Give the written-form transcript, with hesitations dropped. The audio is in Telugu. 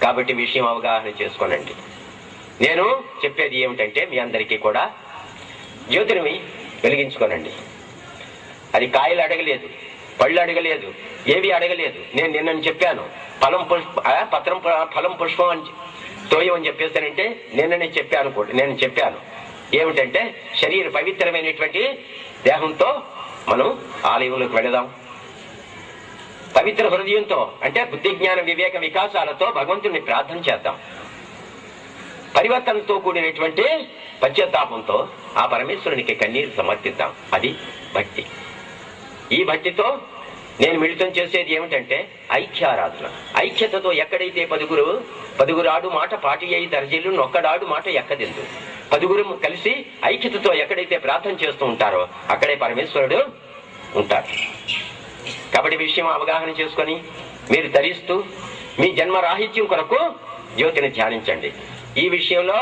కాబట్టి విషయం అవగాహన చేసుకోనండి. నేను చెప్పేది ఏమిటంటే మీ అందరికీ కూడా జ్యోతిని వెలిగించుకోనండి. అది కాయలు అడగలేదు, పళ్ళు అడగలేదు, ఏవి అడగలేదు. నేను నిన్న చెప్పాను ఫలం పుష్పం అని తోయం అని చెప్పేస్తానంటే నిన్ననే చెప్పాను కూడా. నేను చెప్పాను ఏమిటంటే శరీర పవిత్రమైనటువంటి దేహంతో మనం ఆలయంలోకి వెళదాం, పవిత్ర హృదయంతో అంటే బుద్ధి జ్ఞాన వివేక వికాసాలతో భగవంతుడిని ప్రార్థన చేద్దాం, పరివర్తనతో కూడినటువంటి పశ్చాత్తాపంతో ఆ పరమేశ్వరునికి కన్నీరు సమర్పిద్దాం. అది భక్తి. ఈ భక్తితో నేను మిళితం చేసేది ఏమిటంటే ఐక్యారాధన. ఐక్యతతో ఎక్కడైతే పదుగురాడు మాట పాటి అయి దర్జీలు నొక్కడాడు మాట ఎక్కదెందు. పదుగురు కలిసి ఐక్యతతో ఎక్కడైతే ప్రార్థన చేస్తూ ఉంటారో అక్కడే పరమేశ్వరుడు ఉంటారు. కాబట్టి విషయం అవగాహన చేసుకొని మీరు ధరిస్తూ మీ జన్మరాహిత్యం కొరకు జ్యోతిని ధ్యానించండి. ఈ విషయంలో